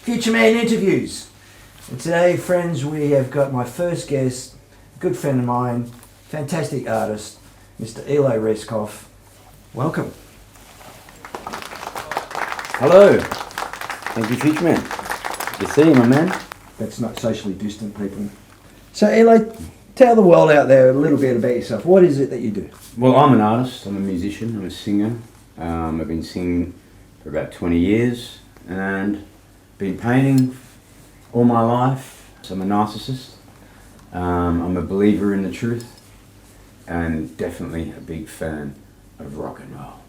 FUTUREMAN Interviews. And today, friends, we have got my first guest, a good friend of mine, fantastic artist, Mr. Eli Reskov. Welcome. Hello. Thank you, FUTUREMAN. Good to see you, my man. That's not socially distant, people. So, Eli, tell the world out there a little bit about yourself. What is it that you do? Well, I'm an artist. I'm a musician. I'm a singer. I've been singing for about 20 years and been painting all my life. So I'm a narcissist. I'm a believer in the truth and definitely a big fan of rock and roll.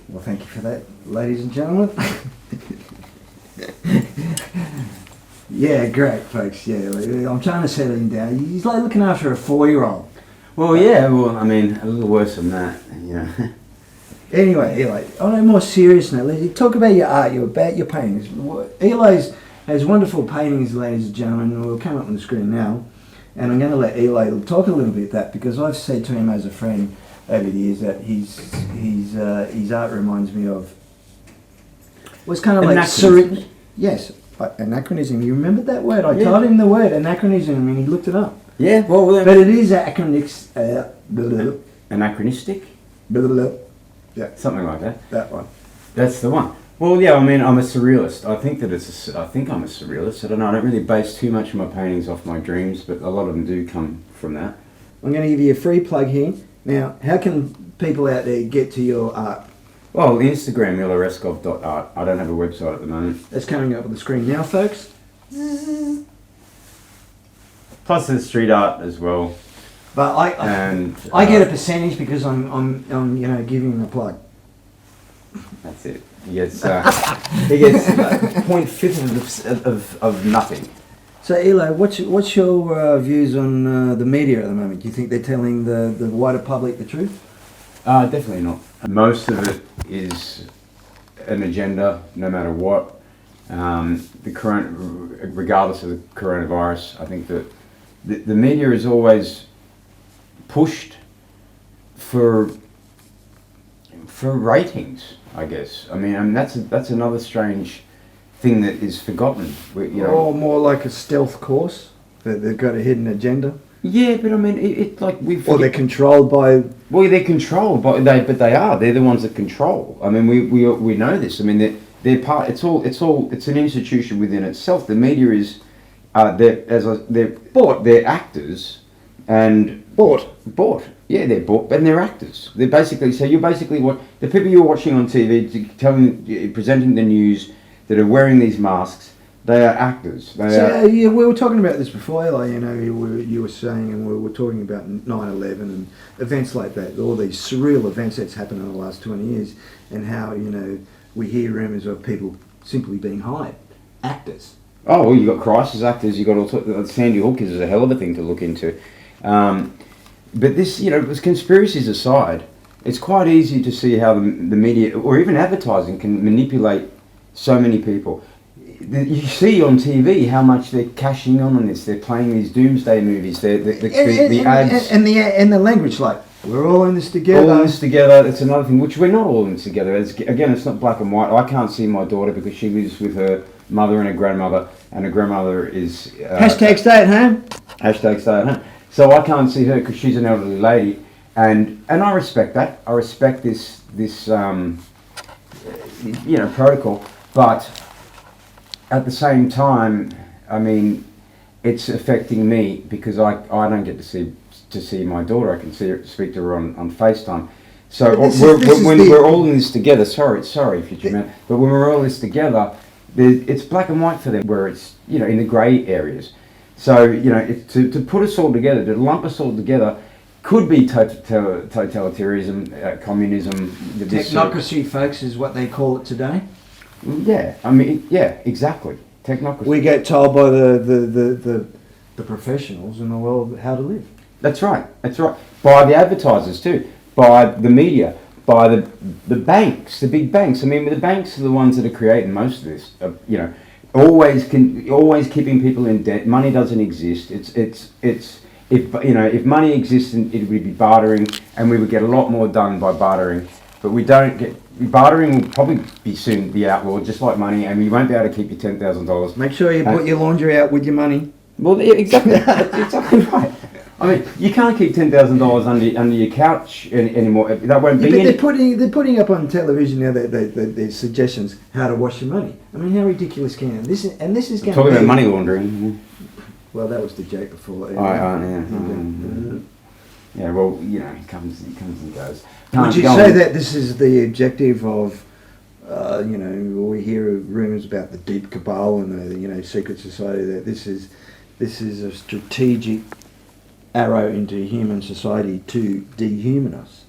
Well, thank you for that, ladies and gentlemen. Yeah, great, folks. Yeah, I'm trying to settle him down. He's like looking after a 4-year-old. Well, yeah, well, I mean, a little worse than that, you know. Anyway, Eli, on a more serious note, let's talk about your art, about your paintings. Eli has wonderful paintings, ladies and gentlemen, and we'll come up on the screen now. And I'm going to let Eli talk a little bit about that, because I've said to him as a friend over the years that his art reminds me of, was kind of like surrealist. Yes, anachronism. You remember that word? I told him the word anachronism and he looked it up. Yeah, well, but it is anachronistic. Yeah, something like that. That one. That's the one. Well, yeah, I mean, I'm a surrealist. I think I'm a surrealist. I don't know. I don't really base too much of my paintings off my dreams, but a lot of them do come from that. I'm going to give you a free plug here. Now, how can people out there get to your art? Well, Instagram, elireskov.art. I don't have a website at the moment. That's coming up on the screen now, folks. Plus there's street art as well. But I get a percentage because I'm giving him a plug. That's it. He gets 0.5 of nothing. So Eli, what's your views on the media at the moment? Do you think they're telling the wider public the truth? Definitely not. Most of it is an agenda, no matter what. Regardless of the coronavirus, I think that the media is always pushed for ratings, I guess. I mean that's another strange thing that is forgotten. Or more like a stealth course. They've got a hidden agenda. Yeah, but I mean, it's like we've. Or they're controlled by. Well, they're controlled by but they are. They're the ones that control. I mean, we know this. I mean, they're part. It's an institution within itself. The media is, they're bought. They're actors, and bought. Yeah, they're bought, and they're actors. They're basically you're basically what the people you're watching on TV, presenting the news, that are wearing these masks. They are actors. Yeah, we were talking about this before, Eli. You were saying, and we were talking about 9/11 and events like that, all these surreal events that's happened in the last 20 years, and how we hear rumours of people simply being hired, actors. Oh, well, you got crisis actors. You got all Sandy Hook is a hell of a thing to look into. But this, conspiracies aside, it's quite easy to see how the media or even advertising can manipulate so many people. You see on TV how much they're cashing on this. They're playing these doomsday movies. The ads and the language, like we're all in this together. All in this together. It's another thing, which we're not all in this together. It's not black and white. I can't see my daughter because she lives with her mother and her grandmother, and her grandmother is hashtag stay at home. Hashtag stay at home. So I can't see her because she's an elderly lady, and I respect that. I respect this protocol, but at the same time, I mean, it's affecting me because I don't get to see my daughter. I can speak to her on FaceTime. So we're all in this together. Sorry, FUTUREMAN. But when we're all in this together, it's black and white for them, where it's in the grey areas. So to put us all together, to lump us all together, could be totalitarianism, communism. Technocracy, folks, is what they call it today. Yeah, I mean, yeah, exactly. Technocracy. We get told by the professionals in the world how to live. That's right. By the advertisers too, by the media, by the banks, the big banks. I mean, the banks are the ones that are creating most of this. Always keeping people in debt. Money doesn't exist. If money existed, it would be bartering, and we would get a lot more done by bartering. but we don't get. Bartering will probably soon be outlawed, just like money, and you won't be able to keep your $10,000. Make sure you put your laundry out with your money. Well, yeah, exactly, exactly right. I mean, you can't keep $10,000 under your couch anymore. That won't be. But they're putting up on television now the suggestions how to wash your money. I mean, how ridiculous can this is going to be talking about money laundering. Well, that was the joke before. Yeah, well, you know, it comes and goes. Would you say that this is the objective of, you know, we hear rumours about the deep cabal and the, you know, secret society, that this is a strategic arrow into human society to dehuman us?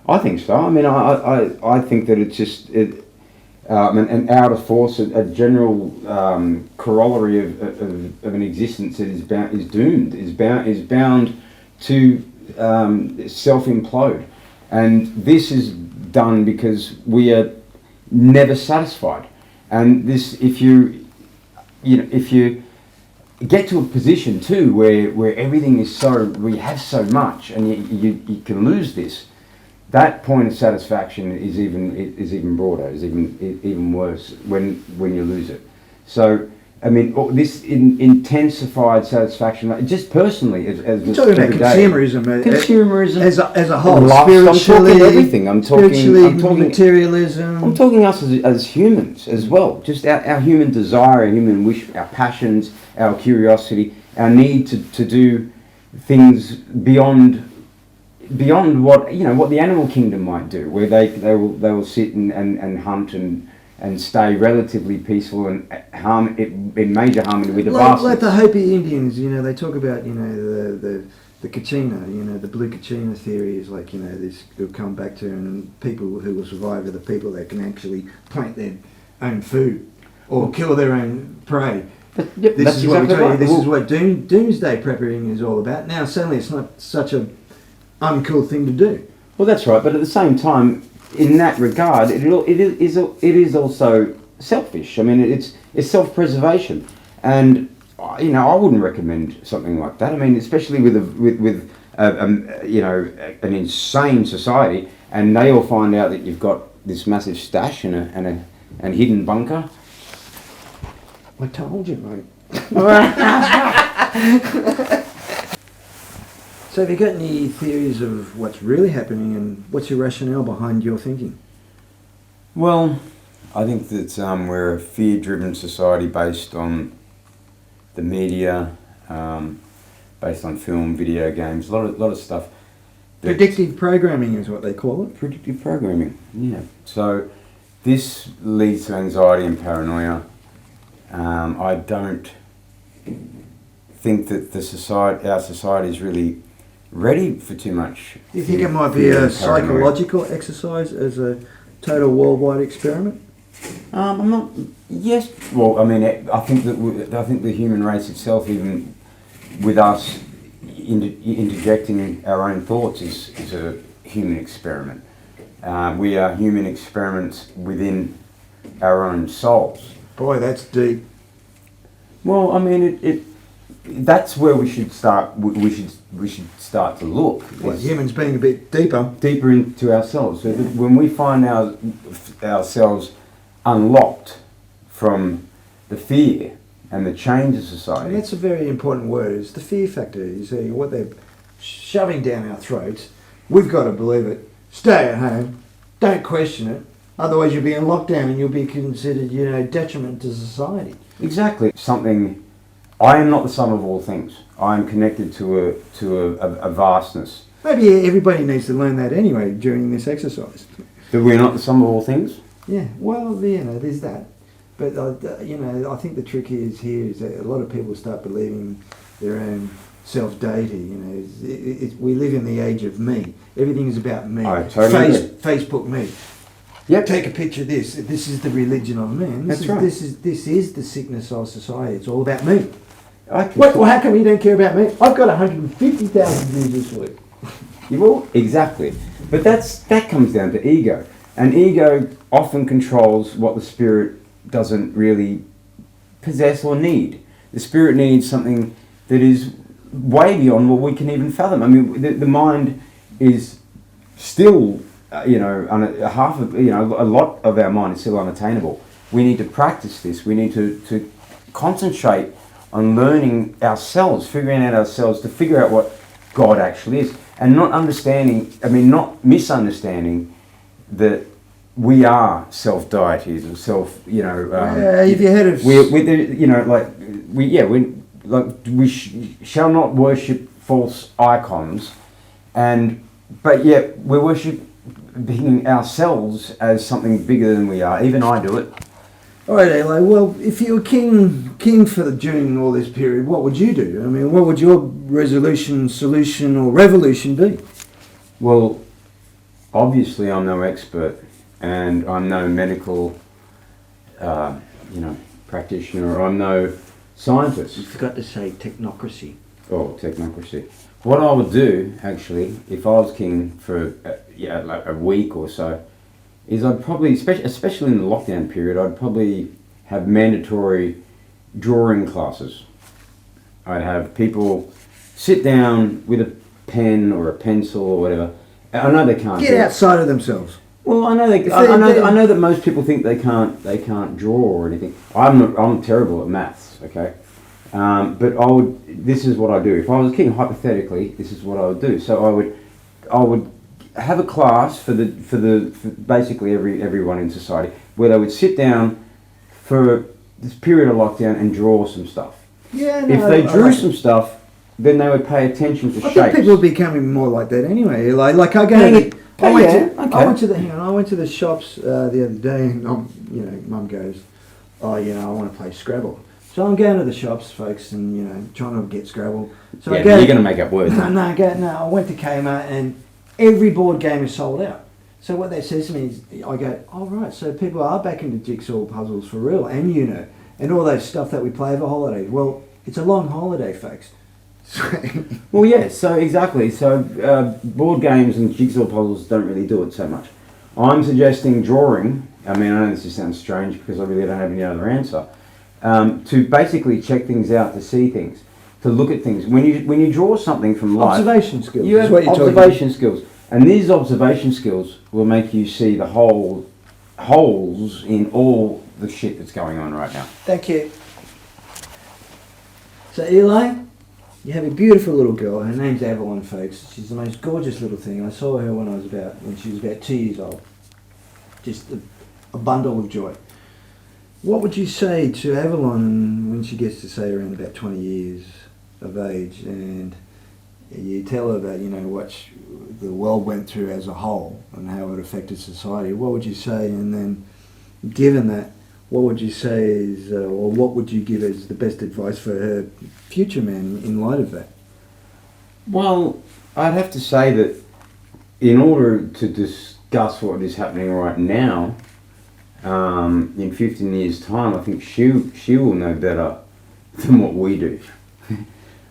I think so. I mean, I think that it's just an outer force, a general corollary of an existence that is bound to self-implode, and this is done because we are never satisfied. And this, if you get to a position too where everything is we have so much, and you can lose this. That point of satisfaction is even broader, is even worse when you lose it. So I mean, this intensified satisfaction, just personally, as you're talking about consumerism as a whole, spiritually, I'm talking everything. I'm talking materialism. I'm talking us as humans as well. Just our human desire, our human wish, our passions, our curiosity, our need to do things beyond what what the animal kingdom might do, where they will sit and hunt and stay relatively peaceful and in major harmony with the vastness. Like the Hopi Indians, they talk about the kachina, the blue kachina theory is like, this will come back to, and people who will survive are the people that can actually plant their own food or kill their own prey. This is what doomsday prepping is all about. Now suddenly it's not such a uncool thing to do. Well, that's right, but at the same time, in that regard, it is also selfish. I mean, it's self-preservation, and I wouldn't recommend something like that. I mean, especially with an insane society, and they all find out that you've got this massive stash and a hidden bunker. I told you, mate. So have you got any theories of what's really happening, and what's your rationale behind your thinking? Well, I think that we're a fear-driven society based on the media, based on film, video games, a lot of stuff. Predictive programming is what they call it. Predictive programming, yeah. So this leads to anxiety and paranoia. I don't think that our society is really ready for too much. Do you think it might be a psychological exercise as a total worldwide experiment? I'm not. Yes. Well, I mean, I think the human race itself, even with us interjecting our own thoughts, is a human experiment. We are human experiments within our own souls. Boy, that's deep. Well, I mean, that's where we should start. We should start to look. Well, humans being a bit deeper into ourselves. So that when we find ourselves unlocked from the fear and the change of society, and that's a very important word. Is the fear factor. You see what they're shoving down our throats. We've got to believe it. Stay at home. Don't question it. Otherwise, you'll be in lockdown and you'll be considered, detriment to society. Exactly. Something. I am not the sum of all things. I am connected to a vastness. Maybe everybody needs to learn that anyway during this exercise. That we're not the sum of all things? Yeah, well, there's that. But, I think the trick is that a lot of people start believing their own self-deity. We live in the age of me. Everything is about me. I totally agree. Facebook me. Yep. Take a picture of this. This is the religion of man. This is the sickness of society. It's all about me. Well, how come you don't care about me? I've got 150,000 views this week. Exactly. But that comes down to ego. And ego often controls what the spirit doesn't really possess or need. The spirit needs something that is way beyond what we can even fathom. I mean, the mind is still half of, a lot of our mind is still unattainable. We need to practice this. We need to concentrate on learning ourselves, figuring out ourselves, to figure out what God actually is, and not misunderstanding that we are self-deities or self, if you heard of... we shall not worship false icons, but yet we're worshiping ourselves as something bigger than we are. Even I do it. All right, Eli. Well, if you were king during all this period, what would you do? I mean, what would your resolution, solution, or revolution be? Well, obviously, I'm no expert, and I'm no medical, practitioner. I'm no scientist. You forgot to say technocracy. Oh, technocracy. What I would do, actually, if I was king for like a week or so, is I'd probably, especially in the lockdown period, I'd probably have mandatory drawing classes. I'd have people sit down with a pen or a pencil or whatever. I know they can't Get outside of themselves. Well, I know I know that most people think they can't draw or anything. I'm terrible at maths. Okay. But this is what I do. If I was king, hypothetically, this is what I would do. So I would have a class for basically everyone in society, where they would sit down for this period of lockdown and draw some stuff. Yeah, if they drew some stuff, then they would pay attention to I shapes. think people are becoming more like that anyway. Like I went to the shops the other day, and Mum goes, I want to play Scrabble. So I'm going to the shops, folks, and trying to get Scrabble. So you're going to make up words. No, I went to Kmart, and every board game is sold out. So what that says to me is, I go, oh right, so people are back into jigsaw puzzles for real, and and all those stuff that we play over holidays. Well, it's a long holiday, folks. Well, yeah, so exactly. So board games and jigsaw puzzles don't really do it so much. I'm suggesting drawing. I mean, I know this just sounds strange because I really don't have any other answer. To basically check things out, to see things, to look at things. When you draw something from life, observation skills. You have observation skills, and these observation skills will make you see the holes in all the shit that's going on right now. Thank you. So Eli, you have a beautiful little girl. Her name's Evelyn, folks. She's the most gorgeous little thing. I saw her when she was about 2 years old. Just a bundle of joy. What would you say to Evelyn when she gets to say around about 20 years of age, and you tell her that what the world went through as a whole and how it affected society? What would you say? And then, given that, what would you say is, or what would you give as the best advice for her future man in light of that? Well, I'd have to say that in order to discuss what is happening right now, in 15 years' time, I think she will know better than what we do.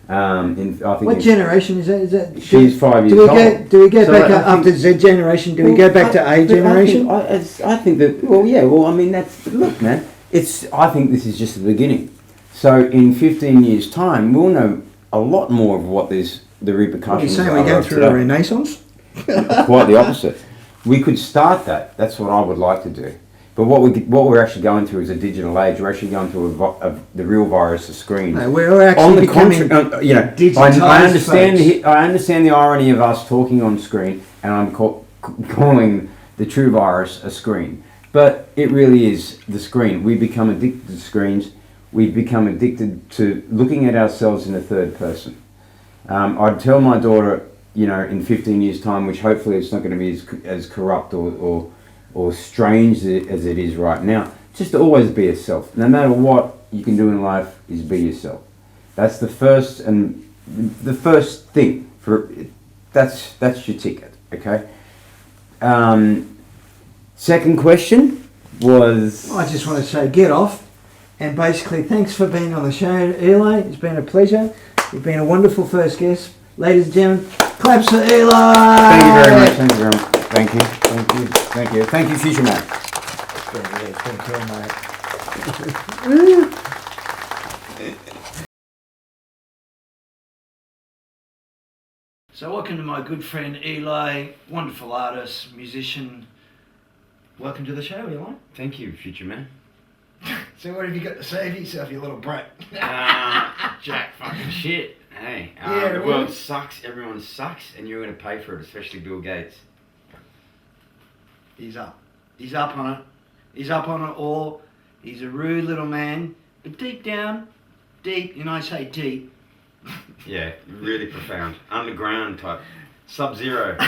What generation is that? She's 5 years old. Do we go back after Z generation? Do we go back to A generation? I think that. Well, yeah. Well, I mean, look, man. I think this is just the beginning. So in 15 years' time, we'll know a lot more of what the repercussions. Are you saying we're going through a renaissance? Quite the opposite. We could start that. That's what I would like to do. But what we're actually going through is a digital age. We're actually going through the real virus, the screen. No, we're actually becoming digitized. I understand the irony of us talking on screen, and I'm calling the true virus a screen. But it really is the screen. We become addicted to screens. We become addicted to looking at ourselves in the third person. I'd tell my daughter, in 15 years' time, which hopefully it's not going to be as corrupt or strange as it is right now, just to always be yourself. No matter what you can do in life, is be yourself. That's the first thing. That's your ticket. Okay. Second question was. I just want to say, get off, and basically, thanks for being on the show, Eli. It's been a pleasure. You've been a wonderful first guest, ladies and gentlemen. Claps for Eli. Thank you very much. Thank you very much. Thank you. Thank you. Thank you. Thank you, future man. Thank you, mate. So welcome to my good friend Eli, wonderful artist, musician. Welcome to the show, Eli. Thank you, future man. So what have you got to say for yourself, you little brat? Jack fucking shit. Hey, Yeah, the really? world sucks, everyone sucks, and you're going to pay for it, especially Bill Gates. He's up. He's up on it. He's up on it all. He's a rude little man. But deep down, deep, and I say deep, Yeah, really profound. Underground type. Sub-zero.